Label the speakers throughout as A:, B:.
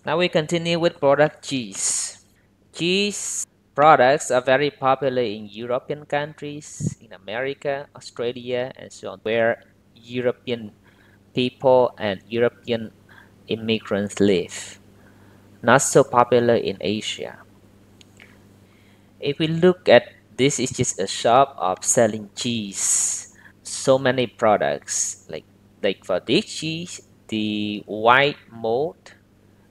A: Now we continue with product cheese. Cheese products are very popular in European countries, in America, Australia, and so on, where European people and European immigrants live. Not so popular in Asia. If we look at this, is just a shop of selling cheese. So many products like for this cheese, the white mold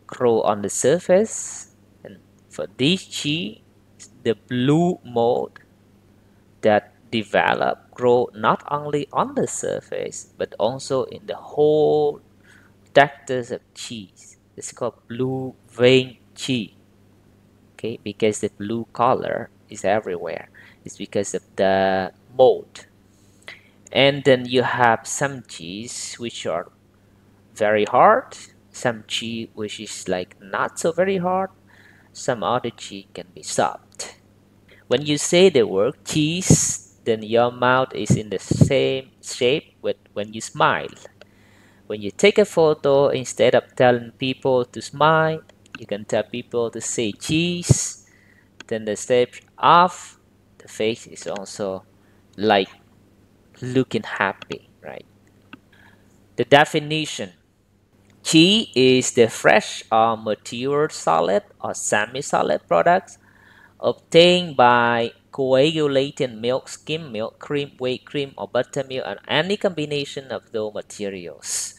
A: grow on the surface, and for this cheese, the blue mold that develop grow not only on the surface but also in the whole textures of cheese. It's called blue vein cheese. Okay, because the blue color is everywhere. It's because of the mold. And then you have some cheese which are very hard, some cheese which is like not so very hard, some other cheese can be soft. When you say the word cheese, then your mouth is in the same shape with when you smile. When you take a photo, instead of telling people to smile, you can tell people to say cheese. Then the shape of the face is also like looking happy, right? The definition: Qi is the fresh or mature solid or semi-solid products obtained by coagulating milk, skim milk, cream, whey cream, or buttermilk, and any combination of those materials.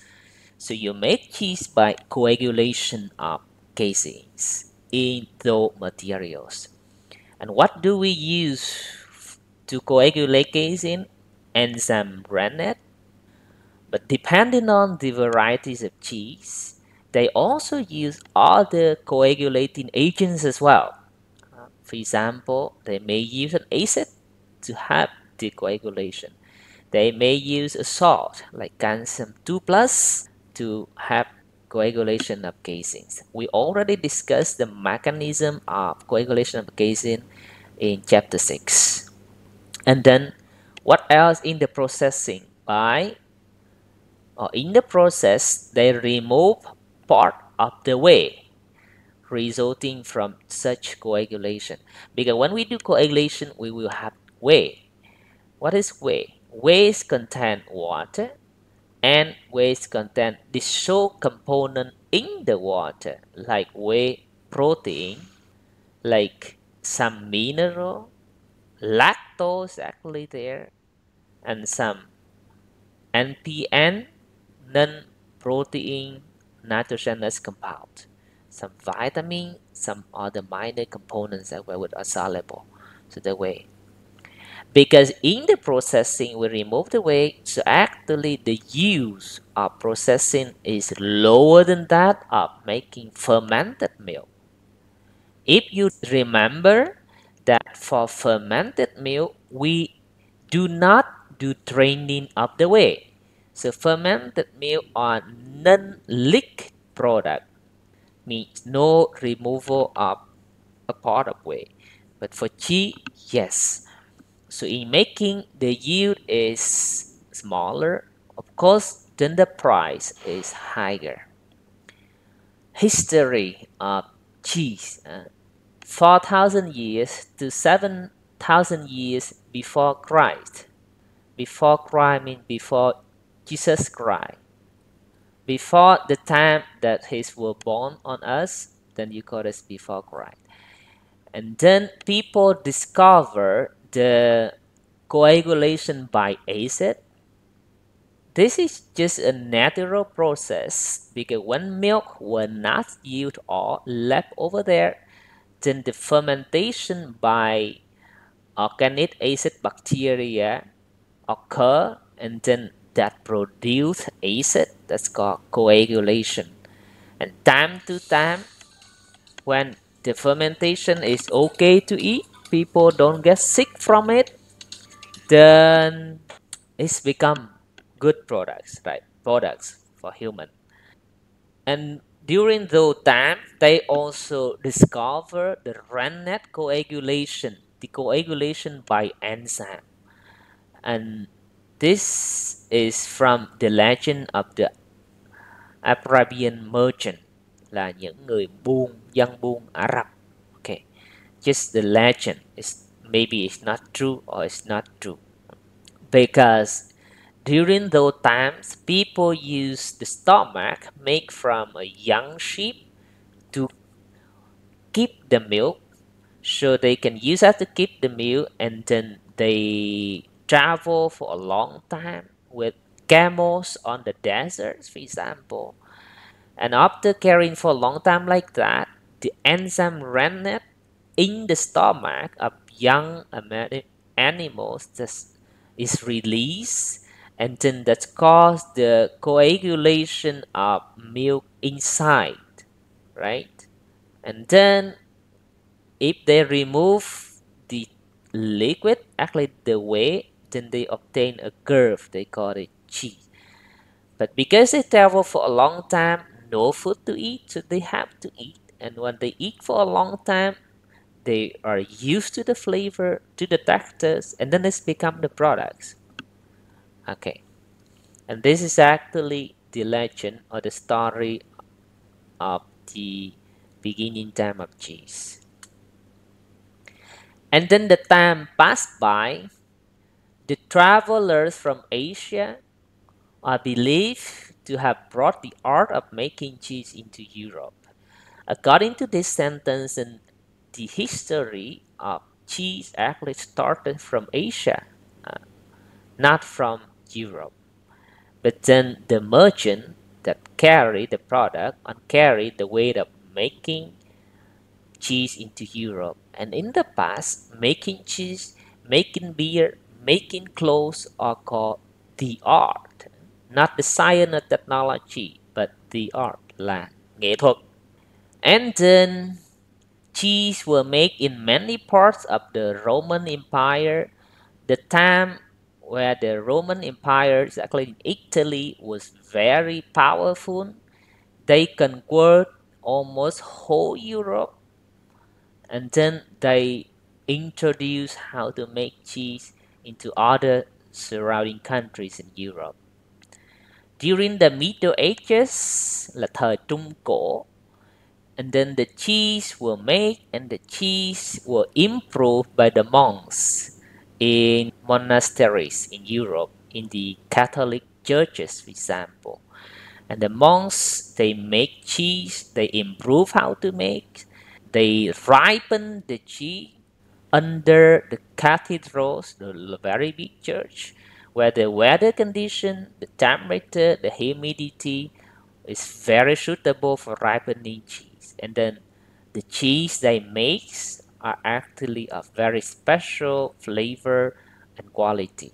A: So you make cheese by coagulation of caseins in those materials. And what do we use to coagulate casein? Enzyme rennet. But depending on the varieties of cheese, they also use other coagulating agents as well. For example, they may use an acid to help the coagulation. They may use a salt like calcium 2 plus to help coagulation of caseins. We already discussed the mechanism of coagulation of casein in chapter 6. And then what else in the processing? In the process, they remove part of the whey resulting from such coagulation. Because when we do coagulation, we will have whey. What is whey? Whey contain water, and whey contain the salt component in the water, like whey protein, like some mineral, lactose actually there, and some NPN, non-protein nitrogenous compound, some vitamin, some other minor components that are soluble to the whey. Because in the processing we remove the whey, so actually the use of processing is lower than that of making fermented milk. If you remember that for fermented milk we do not do draining of the whey. So fermented milk are non-liquid product, means no removal of a part of whey. But for cheese, yes. So in making, the yield is smaller, of course, then the price is higher. History of cheese: 4,000 years to 7,000 years before Christ. Before Christ means before Jesus Christ. Before the time that he was born on us, then you call this before Christ. And then people discover the coagulation by acid. This is just a natural process because when milk was not used or left over there, then the fermentation by organic acid bacteria occur, and then that produce acid, that's called coagulation. And time to time, when the fermentation is okay to eat, people don't get sick from it, then it's become good products, right? Products for human. And during those time, they also discover the rennet coagulation, the coagulation by enzyme. And this is from the legend of the Arabian merchant. là những người buôn, dân buôn Ả Rập. Okay, just the legend is maybe it's not true or it's not true, because during those times people use the stomach made from a young sheep to keep the milk, so they can use that to keep the milk, and then they travel for a long time with camels on the deserts, for example. And after carrying for a long time like that, the enzyme rennet in the stomach of young animals just is released, and then that causes the coagulation of milk inside, right? And then if they remove the liquid, actually the whey, then they obtain a curve. They call it cheese. But because they travel for a long time, no food to eat, so they have to eat. And when they eat for a long time, they are used to the flavor, to the textures, and then it's become the products. Okay. And this is actually the legend or the story of the beginning time of cheese. And then the time passed by, the travelers from Asia are believed to have brought the art of making cheese into Europe. According to this sentence, and the history of cheese actually started from Asia, not from Europe. But then the merchant that carried the product and carried the way of making cheese into Europe. And in the past, making cheese, making beer, making clothes are called the art. Not the science or technology, but the art, là nghệ thuật. And then cheese were made in many parts of the Roman Empire. The time where the Roman Empire, exactly in Italy, was very powerful. They conquered almost whole Europe, and then they introduced how to make cheese into other surrounding countries in Europe. During the Middle Ages, là thời Trung Cổ, and then the cheese were made and the cheese were improved by the monks in monasteries in Europe, in the Catholic churches, for example. And the monks, they make cheese, they improve how to make, they ripen the cheese under the cathedrals, the very big church, where the weather condition, the temperature, the humidity is very suitable for ripening cheese. And then the cheese they make are actually of very special flavor and quality.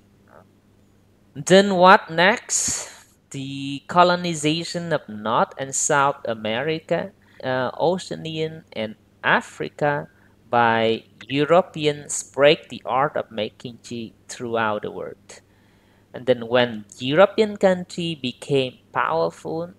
A: Then what next? The colonization of North and South America, Oceania, and Africa by Europeans break the art of making cheese throughout the world. And then when European country became powerful,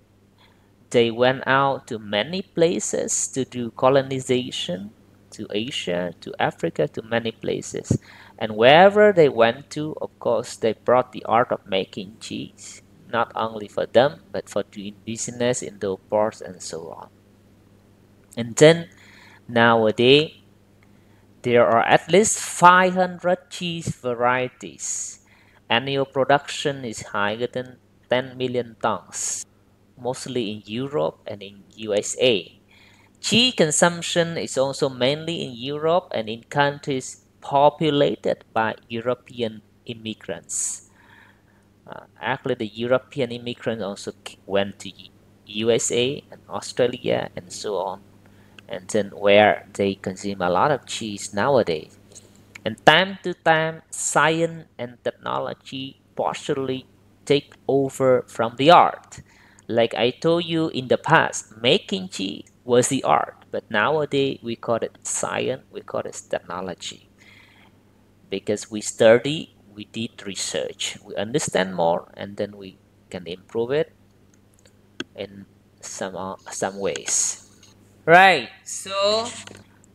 A: they went out to many places to do colonization, to Asia, to Africa, to many places. And wherever they went to, of course, they brought the art of making cheese, not only for them, but for doing business in those ports and so on. And then nowadays, there are at least 500 cheese varieties. Annual production is higher than 10 million tons, mostly in Europe and in USA. Cheese consumption is also mainly in Europe and in countries populated by European immigrants. Actually, the European immigrants also went to USA and Australia and so on, and then where they consume a lot of cheese nowadays. And time to time, science and technology partially take over from the art. Like I told you in the past, making cheese was the art, but nowadays we call it science, we call it technology. Because we study, we did research, we understand more, and then we can improve it in some ways. Right, so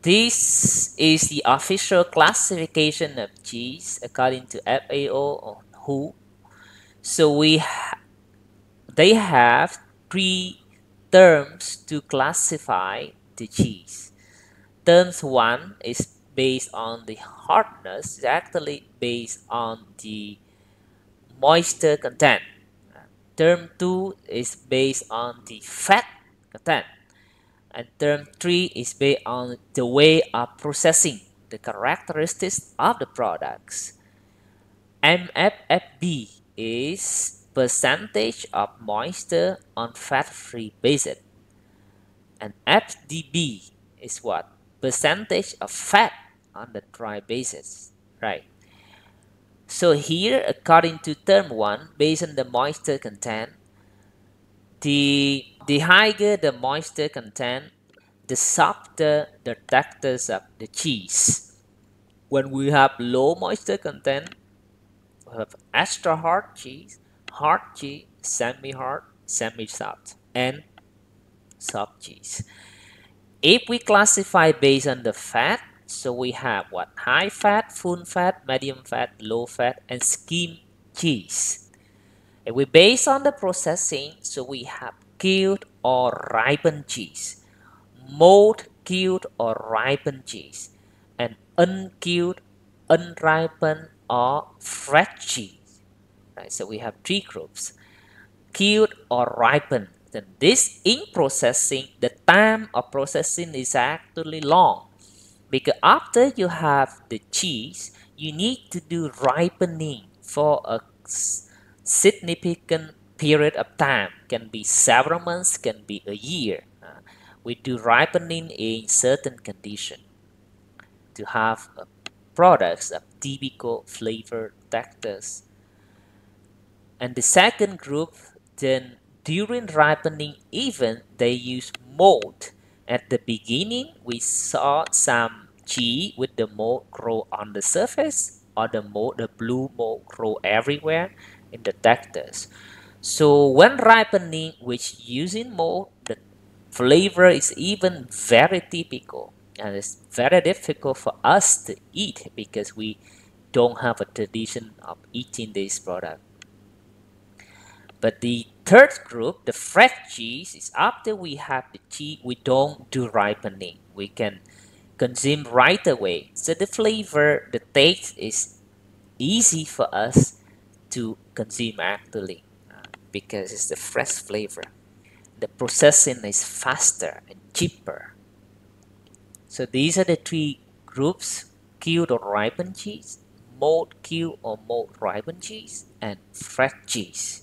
A: this is the official classification of cheese according to FAO or WHO. So they have three terms to classify the cheese. Terms 1 is based on the hardness, it's actually based on the moisture content. Term 2 is based on the fat content. And term 3 is based on the way of processing, the characteristics of the products. MFFB is percentage of moisture on fat-free basis. And FDB is what? Percentage of fat on the dry basis, right? So here, according to term 1, based on the moisture content, the higher the moisture content, the softer the texture of the cheese. When we have low moisture content, we have extra hard cheese, semi-hard, semi-soft, and soft cheese. If we classify based on the fat, so we have what? High fat, full fat, medium fat, low fat, and skim cheese. If we base on the processing, so we have cured or ripened cheese, mold cured or ripened cheese, and uncured, unripened, or fresh cheese. Right, so we have three groups: cured or ripened. Then this in processing, the time of processing is actually long, because after you have the cheese, you need to do ripening for a significant period of time. Can be several months, can be a year. We do ripening in certain condition to have products of typical flavor textures. And the second group, then during ripening event, they use mold. At the beginning, we saw some cheese with the mold grow on the surface, or the blue mold grow everywhere in the textures. So when ripening, which using mold, the flavor is even very typical, and it's very difficult for us to eat because we don't have a tradition of eating this product. But the third group, the fresh cheese, is after we have the cheese, we don't do ripening. We can consume right away. So the flavor, the taste is easy for us to consume actually, because it's the fresh flavor. The processing is faster and cheaper. So these are the three groups: cured or ripened cheese, mold cured or mold ripened cheese, and fresh cheese.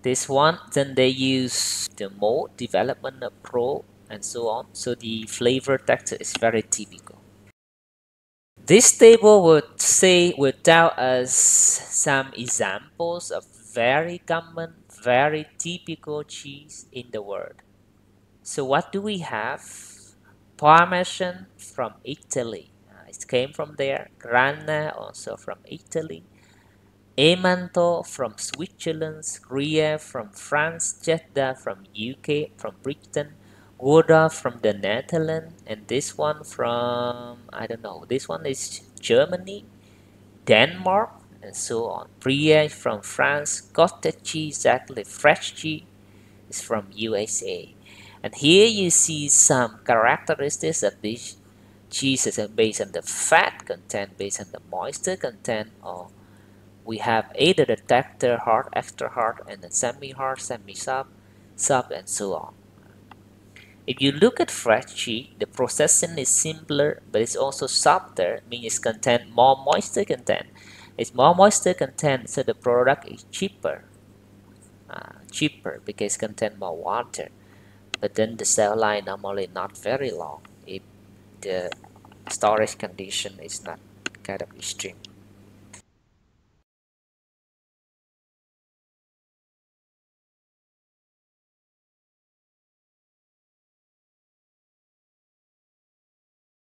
A: This one, then they use the mold development approach and so on. So the flavor texture is very typical. This table would tell us some examples of very common, very typical cheese in the world. So what do we have? Parmesan from Italy. It came from there. Grana also from Italy. Emmental from Switzerland, Gruyere from France, Cheddar from UK, from Britain, Gouda from the Netherlands, and this one from, I don't know, this one is Germany, Denmark, and so on. Brie from France, cottage cheese, actually fresh cheese, is from USA. And here you see some characteristics of these cheeses based on the fat content, based on the moisture content, or we have either the texture hard, extra hard, and then semi-hard, semi-soft, soft, and so on. If you look at fresh cheese, the processing is simpler, but it's also softer, meaning it contains more moisture content. It's more moisture content, so the product is cheaper. Cheaper because it contains more water. But then the sell line normally not very long if the storage condition is not kind of extreme.